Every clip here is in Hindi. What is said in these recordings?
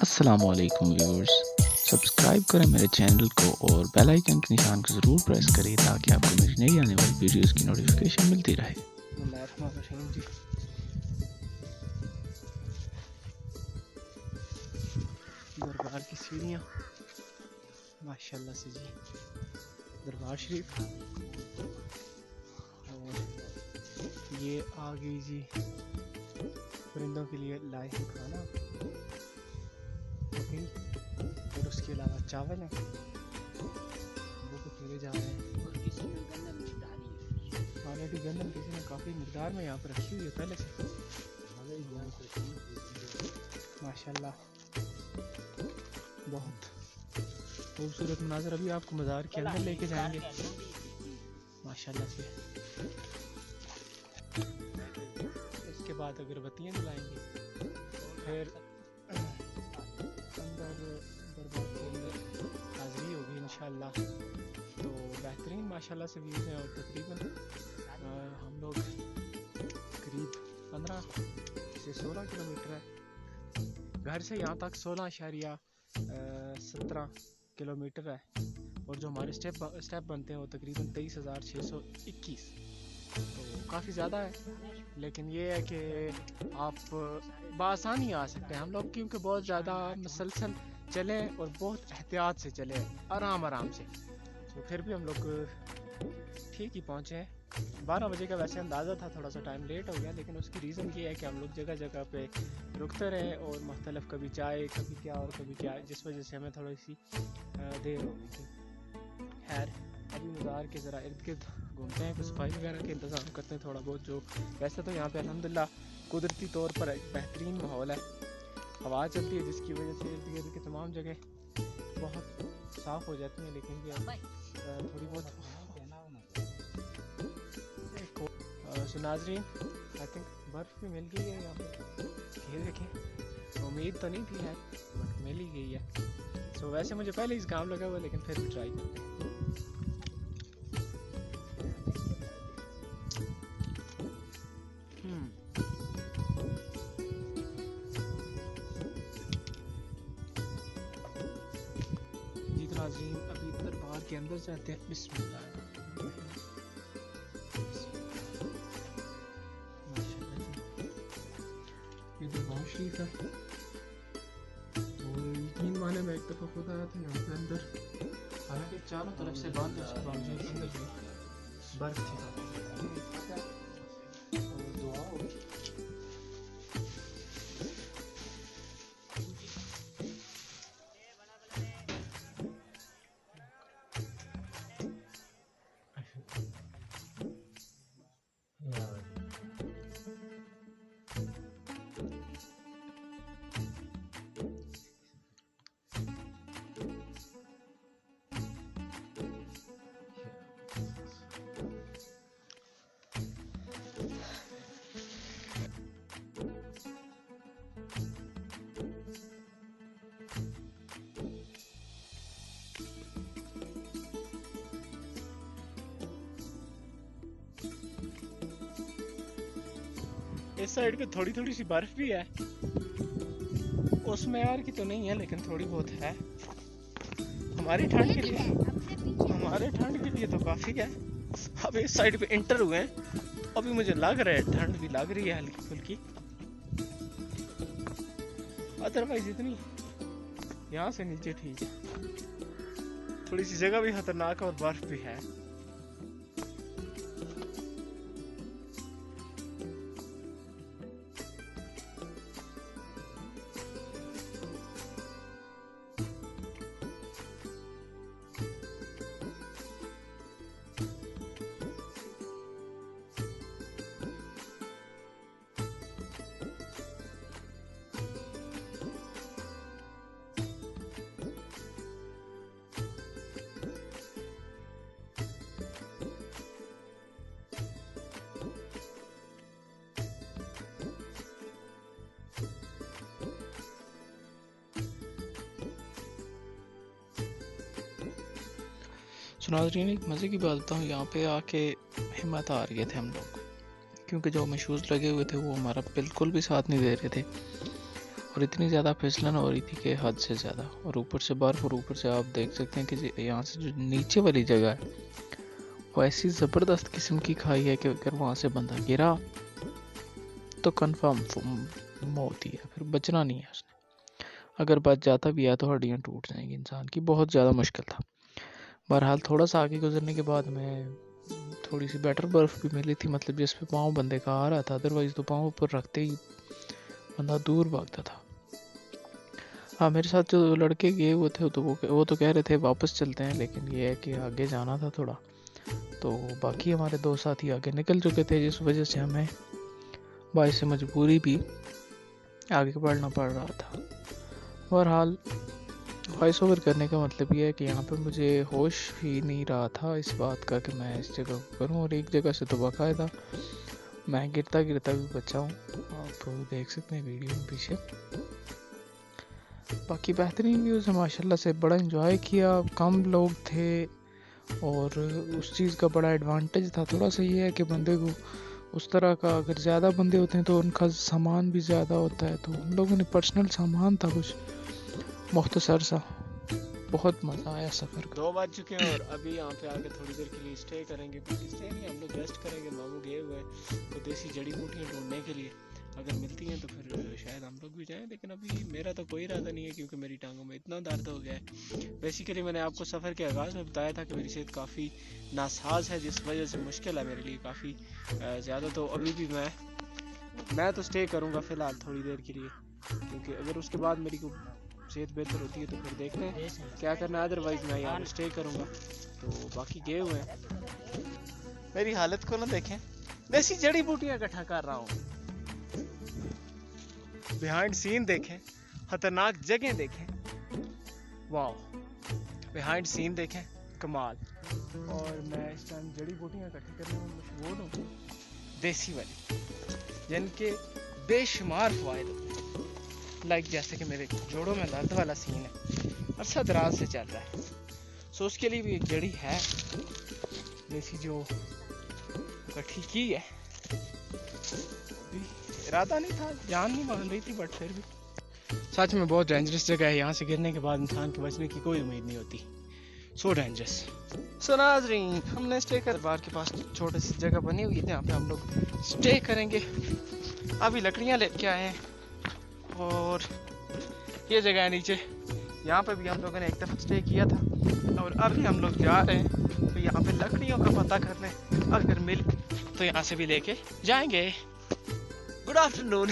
अस्सलामुअलैकुम व्यूअर्स, सब्सक्राइब करें मेरे चैनल को और बेल आइकन के निशान को ज़रूर प्रेस करें ताकि आपको मेरी नई आने वाली वीडियोस की नोटिफिकेशन मिलती रहे। जी, दरबार की सीढ़ियाँ माशाल्लाह से जी, दरबार शरीफ। और ये आ गई जी परिंदों के लिए लाए हैं खाना, ओके। और उसके अलावा चावल है, वो तो फेरे जा रहे हैं। ऑलरेडी गंदम किसी ने काफ़ी मिकदार में यहाँ पर रखी हुई है पहले से माशाल्लाह। बहुत खूबसूरत मनाजर। अभी आपको मज़ार के अंदर लेके जाएंगे माशाल्लाह से। इसके बाद अगरबत्तियाँ जलाएंगे, फिर अंदर दरबार के अंदर हाज़िरी होगी इंशाल्लाह। तो बेहतरीन माशाल्लाह से व्यूज़ हैं। और तकरीबन हम लोग करीब 15 से 16 किलोमीटर है घर से यहाँ तक, 16.17 किलोमीटर है। और जो हमारे स्टेप बनते हैं वो तकरीबन 23,621, तो काफ़ी ज़्यादा है। लेकिन ये है कि आप बआसानी आ सकते हैं। हम लोग क्योंकि बहुत ज़्यादा मसलसल चले और बहुत एहतियात से चले, आराम से, तो फिर भी हम लोग ठीक ही पहुँचे हैं। 12 बजे का वैसे अंदाज़ा था, थोड़ा सा टाइम लेट हो गया, लेकिन उसकी रीज़न ये है कि हम लोग जगह जगह पे रुकते रहे और मुख्तलिफ कभी चाय कभी क्या और कभी क्या, जिस वजह से हमें थोड़ी सी देर हो गई थी। खैर, अभी मज़ार के ज़रा इर्द गिर्द घूमते हैं, कुछ सफाई वगैरह के इंतज़ाम करते हैं थोड़ा बहुत। जो वैसे तो यहाँ पे अल्हम्दुलिल्लाह कुदरती तौर पर एक बेहतरीन माहौल है, हवा चलती है जिसकी वजह से इर्द गिर्द की तमाम जगह बहुत साफ़ हो जाती हैं। लेकिन ये थोड़ी बहुत सो नाज़रीन, आई थिंक बर्फ़ भी मिल गई है यहाँ पे, ये देखें। उम्मीद तो नहीं थी है, बट मिल ही गई है। सो वैसे मुझे पहले इस काम लगा हुआ, लेकिन फिर भी ट्राई करते हैं। जी तो नाज़रीन, अभी दरबार के अंदर जाते हैं। बिस्मिल्लाह। ये दरबार शरीफ है और यकीन माने मैं एक दफ़ा खुद आया था यहाँ पे अंदर, हालांकि चारों तरफ से बंद है, उसके बावजूद अंदर भी बर्फ थी और दुआ हो। इस साइड पे थोड़ी थोड़ी सी बर्फ भी है, उसमें यार की तो नहीं है, लेकिन थोड़ी बहुत है। हमारे ठंड के लिए तो काफ़ी है। अब इस साइड पे इंटर हुए हैं, अभी मुझे लग रहा है ठंड भी लग रही है हल्की फुल्की। अदरवाइज इतनी यहाँ से नीचे ठीक है, थोड़ी सी जगह भी खतरनाक है और बर्फ भी है। नाज़रीन, एक मज़े की बात बताऊँ, यहाँ पे आके हिम्मत हार गए थे हम लोग, क्योंकि जो हमें शूज़ लगे हुए थे वो हमारा बिल्कुल भी साथ नहीं दे रहे थे। और इतनी ज़्यादा फिसलन हो रही थी कि हद से ज़्यादा, और ऊपर से बर्फ़, और ऊपर से आप देख सकते हैं कि यहाँ से जो नीचे वाली जगह है वो ऐसी ज़बरदस्त किस्म की खाई है कि अगर वहाँ से बंदा गिरा तो कंफर्म मौत ही है, फिर बचना नहीं है उसने। अगर बच जाता भी है तो हड्डियाँ टूट जाएंगी इंसान की, बहुत ज़्यादा मुश्किल था। बहरहाल थोड़ा सा आगे गुजरने के बाद में थोड़ी सी बेटर बर्फ़ भी मिली थी, मतलब जिस पे पाँव बंदे का आ रहा था, अदरवाइज़ तो पाँव ऊपर रखते ही बंदा दूर भागता था। हाँ, मेरे साथ जो लड़के गए हुए थे तो वो तो कह रहे थे वापस चलते हैं, लेकिन ये है कि आगे जाना था थोड़ा, तो बाकी हमारे दो साथी आगे निकल चुके थे, जिस वजह से हमें बाइस से मजबूरी भी आगे बढ़ना पड़ रहा था। बहरहाल वॉइस ओवर करने का मतलब ये है कि यहाँ पे मुझे होश ही नहीं रहा था इस बात का कि मैं इस जगह को करूँ, और एक जगह से तो बाकायदा मैं गिरता गिरता भी बचा हूँ, आप देख सकते हैं वीडियो में पीछे। बाकी बेहतरीन व्यूज़ है माशाल्लाह से, बड़ा इंजॉय किया, कम लोग थे और उस चीज़ का बड़ा एडवांटेज था। थोड़ा सा ये है कि बंदे को उस तरह का, अगर ज़्यादा बंदे होते हैं तो उनका सामान भी ज़्यादा होता है, तो हम लोगों ने पर्सनल सामान था कुछ मुख्तसर सा, बहुत मज़ा आया सफ़र का। 2 बज चुके हैं और अभी यहाँ पे आके थोड़ी देर के लिए स्टे करेंगे, कुछ स्टे नहीं, हम लोग रेस्ट करेंगे। मामू गए हुए हैं तो देसी जड़ी बूटियाँ ढूंढने के लिए, अगर मिलती हैं तो फिर शायद हम लोग भी जाएं, लेकिन अभी मेरा तो कोई इरादा नहीं है क्योंकि मेरी टांगों में इतना दर्द हो गया है। बेसिकली मैंने आपको सफ़र के आगाज़ में बताया था कि मेरी सेहत काफ़ी नासाज है, जिस वजह से मुश्किल है मेरे लिए काफ़ी ज़्यादा। तो अभी भी मैं तो स्टे करूँगा फ़िलहाल थोड़ी देर के लिए, क्योंकि अगर उसके बाद मेरी को सेहत बेहतर होती है तो फिर देखते हैं क्या करना है, अदरवाइज़ मैं यहाँ स्टे करूँगा। तो बाकी गए हुए हैं, मेरी हालत को ना देखें, देसी जड़ी बूटियाँ इकट्ठा कर रहा हूँ, बिहाइंड सीन देखें, खतरनाक जगह देखें, वाह, बिहाइंड सीन देखें, कमाल। और मैं इस टाइम जड़ी बूटियाँ इकट्ठी करने में मशगूल हूँ, देसी वाली, जिनके बेशुमार फ़वाइद होते हैं। लाइक जैसे कि मेरे जोड़ों में दर्द वाला सीन है, अरसा दराज से चल रहा है, सो उसके लिए भी एक जड़ी है देसी जो इकट्ठी की है। इरादा नहीं था, जान नहीं मान रही थी, बट फिर भी सच में बहुत डेंजरस जगह है। यहाँ से गिरने के बाद इंसान के बचने की कोई उम्मीद नहीं होती, सो डेंजरस। सो नाज़रीन, हमने स्टे कर बार के पास छोटी सी जगह बनी हुई है, यहाँ पे हम लोग स्टे करेंगे। अभी लकड़ियाँ लेके आए हैं और ये जगह है नीचे, यहाँ पे भी हम लोगों ने एक दफ़ा स्टे किया था, और अभी हम लोग जा रहे हैं तो यहाँ पे लकड़ियों का पता करने, अगर मिल तो यहाँ से भी लेके जाएंगे। गुड आफ्टरनून,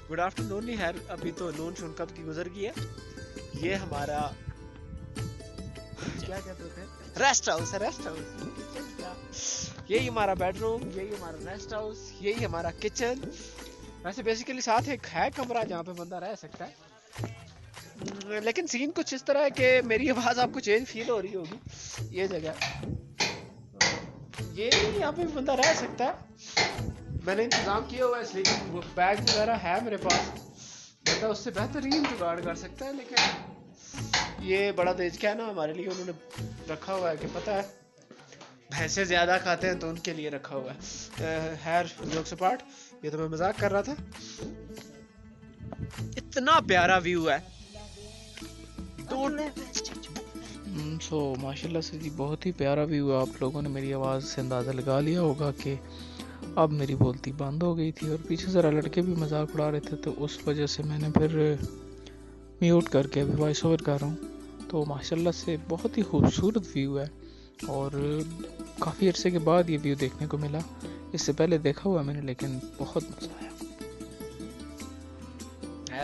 गुड आफ्टरनून नहीं है, अभी तो नून शून कब की गुजर गई है। ये हमारा क्या कहते हैं, रेस्ट हाउस है, रेस्ट हाउस। यही हमारा बेडरूम, यही हमारा रेस्ट हाउस, यही हमारा किचन। वैसे बेसिकली साथ एक है कमरा जहाँ पे बंदा रह सकता है, लेकिन सीन कुछ इस तरह है कि मेरी आवाज़ आपको चेंज फील हो रही होगी। ये जगह, ये यहाँ पे बंदा रह सकता है, मैंने इंतज़ाम किया हुआ है, इसलिए बैग वगैरह है मेरे पास, बंदा उससे बेहतरीन जुगाड़ कर सकता है। लेकिन ये बड़ा तेज क्या है ना हमारे लिए, उन्होंने रखा हुआ है कि पता है भैंसे ज़्यादा खाते हैं तो उनके लिए रखा हुआ है। खैर जोक्स अपार्ट, ये तो मैं मजाक कर रहा था। इतना प्यारा व्यू है, सो माशाल्लाह से जी, बहुत ही प्यारा व्यू है। आप लोगों ने मेरी आवाज़ से अंदाज़ा लगा लिया होगा कि अब मेरी बोलती बंद हो गई थी, और पीछे ज़रा लड़के भी मजाक उड़ा रहे थे, तो उस वजह से मैंने फिर म्यूट करके अभी वॉइस ओवर कर रहा हूँ। तो माशाल्लाह से बहुत ही खूबसूरत व्यू है, और काफ़ी अरसे के बाद ये व्यू देखने को मिला। इससे पहले देखा हुआ मैंने, लेकिन बहुत मज़ा आया।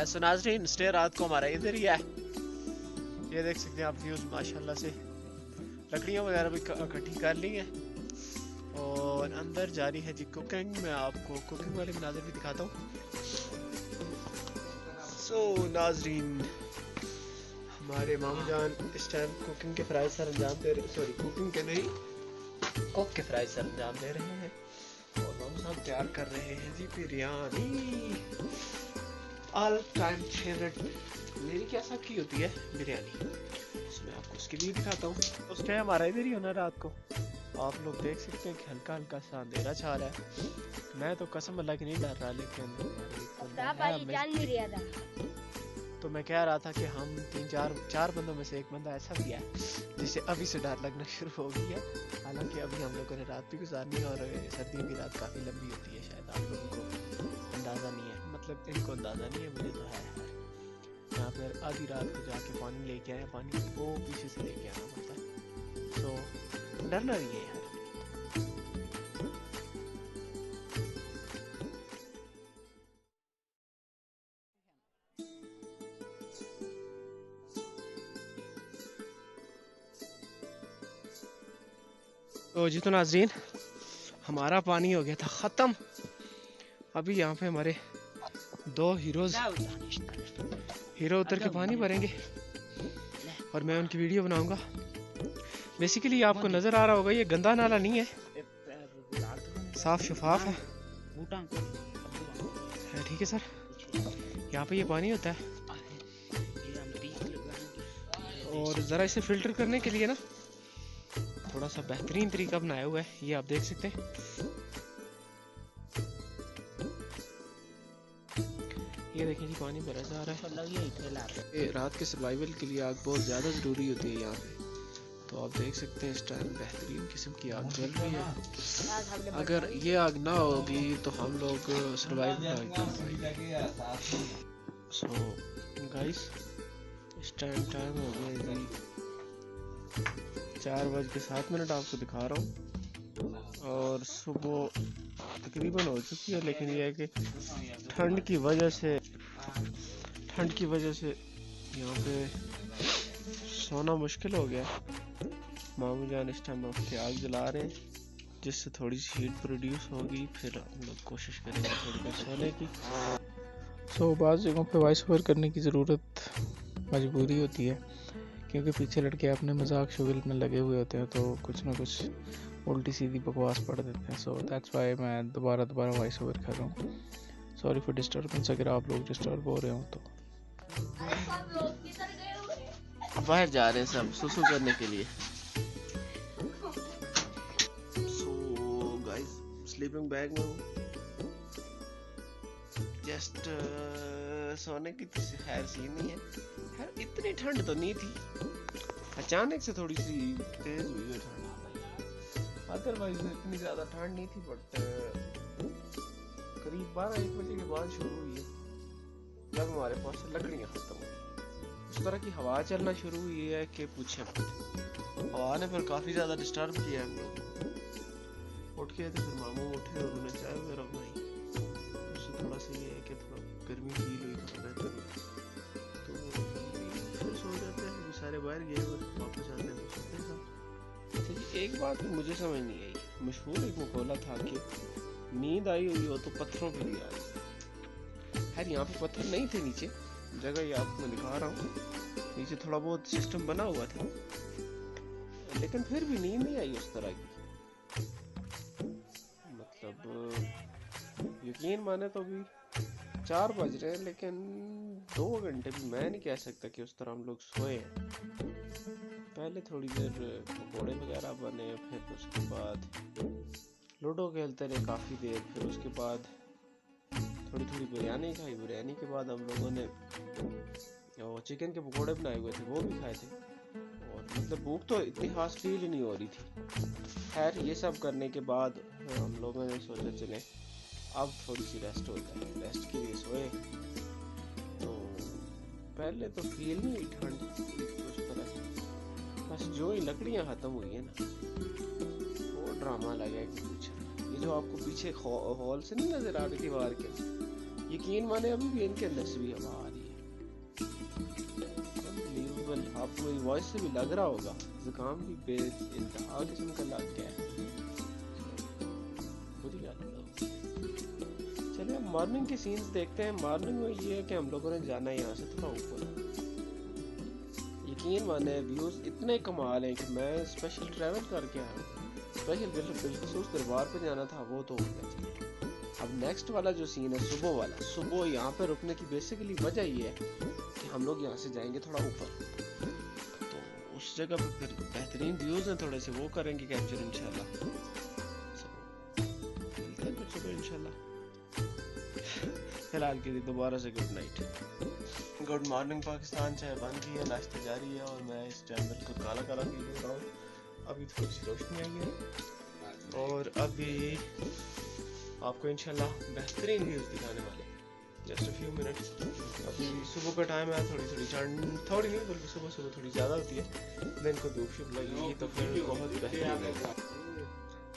सो नाज़रीन, स्टे रात को हमारा इधर ही है, ये देख सकते हैं आप व्यूज़ माशाल्लाह से। लकड़ियाँ वगैरह भी इकट्ठी कर ली हैं और अंदर जारी है जी कुकिंग। मैं आपको कुकिंग वाले मनाज़र भी दिखाता हूँ। सो नाज़रीन, हमारे मामू जान इस टाइम कुकिंग के फ़राइज़ सर अंजाम दे रहे, सॉरी कुकिंग के नहीं, कुक के फ़राइज़ सर अंजाम दे रहे हैं, और मामू साहब तैयार कर रहे हैं जी बिरयानी, ऑल टाइम फेवरेट मेरी क्या सबकी होती है बिरयानी। इसमें आपको उसकी भी दिखाता हूँ। उस टाइम हमारा इधर ही होना रात को, आप लोग देख सकते हैं कि हल्का हल्का सा अंधेरा छा रहा है। मैं तो कसम अल्लाह की नहीं डर रहा, लेकिन जान नहीं रहा था। तो मैं कह रहा था कि हम चार बंदों में से एक बंदा ऐसा भी है जिसे अभी से डर लगना शुरू हो गया है। हालांकि अभी हम लोगों ने रात भी गुजारनी है और सर्दियों की रात काफ़ी लंबी होती है, शायद आप लोगों को अंदाज़ा नहीं है, मतलब इनको अंदाज़ा नहीं है, मुझे तो है। यहाँ पर आधी रात को जाके पानी लेके आया, पानी वो पीछे से लेके आना पड़ता है, तो डरना नहीं है यार। तो जी तो नाज़रीन, हमारा पानी हो गया था ख़त्म। अभी यहाँ पे हमारे दो हीरो उतर के पानी भरेंगे और मैं उनकी वीडियो बनाऊंगा। बेसिकली आपको नज़र आ रहा होगा ये गंदा नाला नहीं है, साफ शफाफ है, ठीक है सर। यहाँ पे ये पानी होता है और ज़रा इसे फ़िल्टर करने के लिए ना थोड़ा सा बेहतरीन तरीका बनाया हुआ है, ये आप देख सकते हैं। ये देखें जी पानी भरा जा रहा है। रात के सर्वाइवल के लिए आग बहुत ज़्यादा ज़रूरी होती है यहाँ पे, तो आप देख सकते हैं इस टाइम बेहतरीन किस्म की आग जल रही है। अगर ये आग ना होगी तो हम लोग सर्वाइव नहीं कर पाएंगे। सो गाइस, इस टाइम हो गया जी 4:07 आपको दिखा रहा हूँ और सुबह तकरीबन हो चुकी है, लेकिन यह है कि ठंड की वजह से यहाँ पे सोना मुश्किल हो गया। मामू जान इस टाइम के आग जला रहे हैं जिससे थोड़ी सी हीट प्रोड्यूस होगी, फिर हम लोग कोशिश करेंगे थोड़ी देर सोने की। सो बाज़ जगहों पे वॉइस ओवर करने की ज़रूरत मजबूरी होती है क्योंकि पीछे लड़के अपने मजाक शुगल में लगे हुए होते हैं, तो कुछ ना कुछ उल्टी सीधी बकवास पढ़ देते हैं। सो दैट्स वाई मैं दोबारा वॉइस ओवर कर रहा हूँ। सॉरी फॉर डिस्टर्बेंस अगर आप लोग डिस्टर्ब हो रहे हो तो। बाहर जा रहे हैं सब सुसु करने के लिए। सो गाइस, स्लीपिंग बैग में हूँ, जस्ट सोने की खैर सीन नहीं है। खैर इतनी ठंड तो नहीं थी, अचानक से थोड़ी सी तेज हुई है ठंड, अदरवाइज इतनी ज़्यादा ठंड नहीं थी, बट करीब 12-1 बजे के बाद शुरू हुई है जब हमारे पास लकड़ियाँ खत्म हुई। इस तरह की हवा चलना शुरू हुई है कि पूछे मत। हवा ने फिर काफ़ी ज़्यादा डिस्टर्ब किया हम लोग। उठ के तो फिर मामू उठे और उन्हें चाय वगैरह बनाई, उससे थोड़ा सा ये है कि थोड़ा गर्मी फील हुई, थोड़ा बेहतर हुई, तो फिर सो जाते हैं। सारे बाहर गए और वापस आते हैं तो सोते हैं। अच्छा जी, एक बात मुझे समझ नहीं आई, मशहूर एक मकौला था कि नींद आई हुई हो तो पत्थरों पे भी आई। खैर यहाँ पे पत्थर नहीं थे नीचे, जगह ये आपको मैं दिखा रहा हूँ, नीचे थोड़ा बहुत सिस्टम बना हुआ था, लेकिन फिर भी नींद नहीं आई उस तरह की। मतलब यकीन माने तो अभी 4 बज रहे हैं, लेकिन 2 घंटे भी मैं नहीं कह सकता कि उस तरह हम लोग सोए हैं। पहले थोड़ी देर पकौड़े वगैरह बने, फिर उसके बाद लूडो खेलते रहे काफ़ी देर, फिर उसके बाद थोड़ी बिरयानी खाई। बिरयानी के बाद हम लोगों ने चिकन के पकौड़े बनाए हुए थे, वो भी खाए थे, और मतलब भूख तो इतनी खास फील ही नहीं हो रही थी। खैर ये सब करने के बाद हम लोगों ने सोचा चले अब थोड़ी सी रेस्ट हो जाए, रेस्ट के लिए सोए। तो पहले तो फील नहीं हुई ठंड उस तरह से, बस जो ही लकड़ियाँ ख़त्म हुई है ना वो ड्रामा लगा है कि कुछ। ये जो आपको पीछे हॉल से नहीं नज़र आ रही दीवार के, यकीन माने अभी भी इनके अंदर से भी हवा आ रही है। अनबिलीवेबल। आपको मेरी वॉइस से भी लग रहा होगा जुकाम भी बेइंतहा किस्म का लग गया है, बुरी हालत है। चलिए अब मॉर्निंग के सीन्स देखते हैं। मॉर्निंग में ये है कि हम लोगों ने जाना है यहाँ से थोड़ा ऊपर। यकीन माने व्यूज़ इतने कमाल हैं कि मैं स्पेशल ट्रैवल करके आया हूँ। स्पेशल बिलखसूस दरबार पे जाना था, वो तो हो गया। चलिए अब नेक्स्ट वाला जो सीन है सुबह वाला, सुबह यहाँ पे रुकने की बेसिकली वजह ये है कि हम लोग यहाँ से जाएंगे थोड़ा ऊपर, तो उस जगह पे फिर बेहतरीन व्यूज़ हैं थोड़े से, वो करेंगे कैप्चर इंशाल्लाह। मिलते हैं फिर सुबह इंशाल्लाह। फिलहाल के लिए दोबारा से good night. Good morning Pakistan. चाय बन गई है, नाश्ते जारी है और मैं इस टाइम बिल्कुल काला काला फील कर रहा हूँ। अभी थोड़ी सी रोशनी आई है और अभी आपको इंशाल्लाह बेहतरीन व्यूज़ दिखाने वाले, जस्ट अ फ्यू मिनट्स। अभी सुबह का टाइम है, थोड़ी ठंड, थोड़ी नहीं बल्कि सुबह थोड़ी ज़्यादा होती है। दिन को धूप शुभ लगेगी तो फिर बहुत बेहतरीन लगेगा।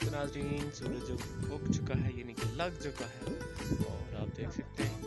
तो नाज़रीन, सूरज उग चुका है, यानी कि लग चुका है और आप देख सकते हैं